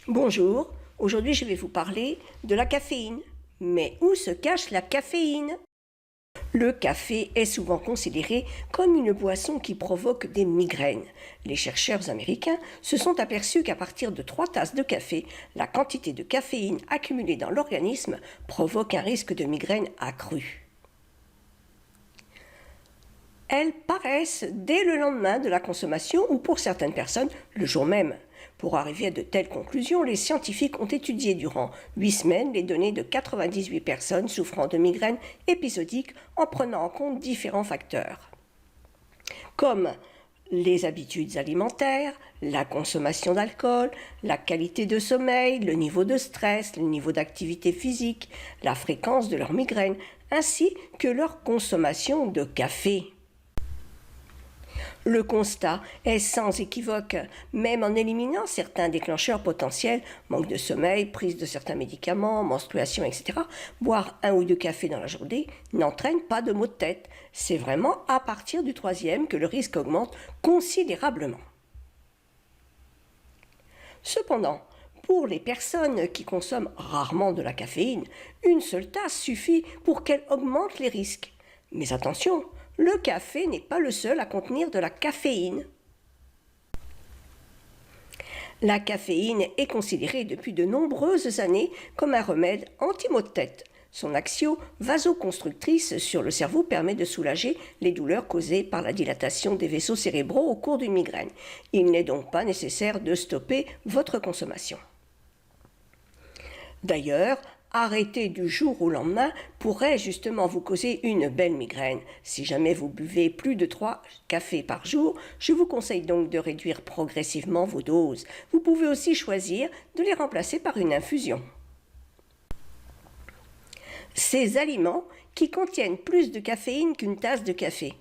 Bonjour, aujourd'hui je vais vous parler de la caféine. Mais où se cache la caféine? Le café est souvent considéré comme une boisson qui provoque des migraines. Les chercheurs américains se sont aperçus qu'à partir de 3 tasses de café, la quantité de caféine accumulée dans l'organisme provoque un risque de migraine accru. Elles paraissent dès le lendemain de la consommation ou pour certaines personnes le jour même. Pour arriver à de telles conclusions, les scientifiques ont étudié durant 8 semaines les données de 98 personnes souffrant de migraines épisodiques en prenant en compte différents facteurs, comme les habitudes alimentaires, la consommation d'alcool, la qualité de sommeil, le niveau de stress, le niveau d'activité physique, la fréquence de leur migraine, ainsi que leur consommation de café. Le constat est sans équivoque, même en éliminant certains déclencheurs potentiels, manque de sommeil, prise de certains médicaments, menstruation, etc., boire 1 ou 2 cafés dans la journée n'entraîne pas de maux de tête. C'est vraiment à partir du 3e que le risque augmente considérablement. Cependant, pour les personnes qui consomment rarement de la caféine, une seule tasse suffit pour qu'elle augmente les risques. Mais attention, le café n'est pas le seul à contenir de la caféine. La caféine est considérée depuis de nombreuses années comme un remède anti-maux de tête. Son action vasoconstrictrice sur le cerveau permet de soulager les douleurs causées par la dilatation des vaisseaux cérébraux au cours d'une migraine. Il n'est donc pas nécessaire de stopper votre consommation. D'ailleurs, arrêter du jour au lendemain pourrait justement vous causer une belle migraine. Si jamais vous buvez plus de 3 cafés par jour, je vous conseille donc de réduire progressivement vos doses. Vous pouvez aussi choisir de les remplacer par une infusion. Ces aliments qui contiennent plus de caféine qu'une tasse de café.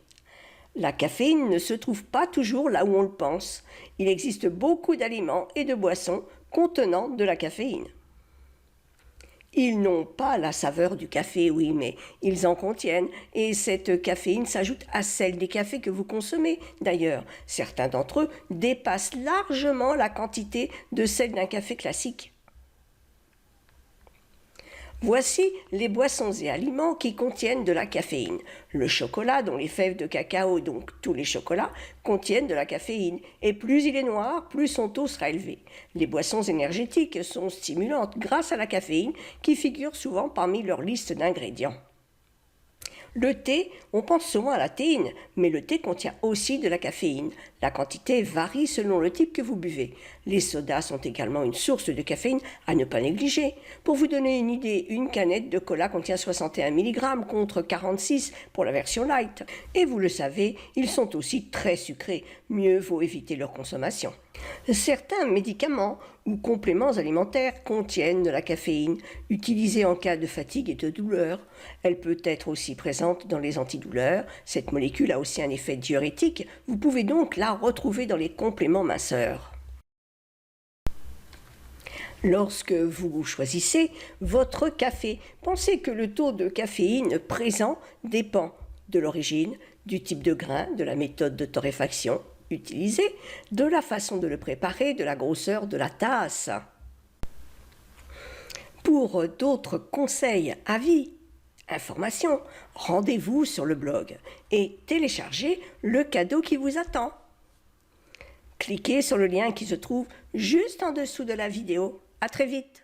La caféine ne se trouve pas toujours là où on le pense. Il existe beaucoup d'aliments et de boissons contenant de la caféine. Ils n'ont pas la saveur du café, oui, mais ils en contiennent, et cette caféine s'ajoute à celle des cafés que vous consommez. D'ailleurs, certains d'entre eux dépassent largement la quantité de celle d'un café classique. Voici les boissons et aliments qui contiennent de la caféine. Le chocolat, dont les fèves de cacao, donc tous les chocolats, contiennent de la caféine. Et plus il est noir, plus son taux sera élevé. Les boissons énergétiques sont stimulantes grâce à la caféine qui figure souvent parmi leur liste d'ingrédients. Le thé, on pense souvent à la théine, mais le thé contient aussi de la caféine. La quantité varie selon le type que vous buvez. Les sodas sont également une source de caféine à ne pas négliger. Pour vous donner une idée, une canette de cola contient 61 mg contre 46 pour la version light. Et vous le savez, ils sont aussi très sucrés. Mieux vaut éviter leur consommation. Certains médicaments ou compléments alimentaires contiennent de la caféine, utilisée en cas de fatigue et de douleur. Elle peut être aussi présente dans les antidouleurs. Cette molécule a aussi un effet diurétique. Vous pouvez donc la retrouver dans les compléments minceurs. Lorsque vous choisissez votre café, pensez que le taux de caféine présent dépend de l'origine, du type de grain, de la méthode de torréfaction utilisée, de la façon de le préparer, de la grosseur de la tasse. Pour d'autres conseils, avis, informations, rendez-vous sur le blog et téléchargez le cadeau qui vous attend. Cliquez sur le lien qui se trouve juste en dessous de la vidéo. À très vite.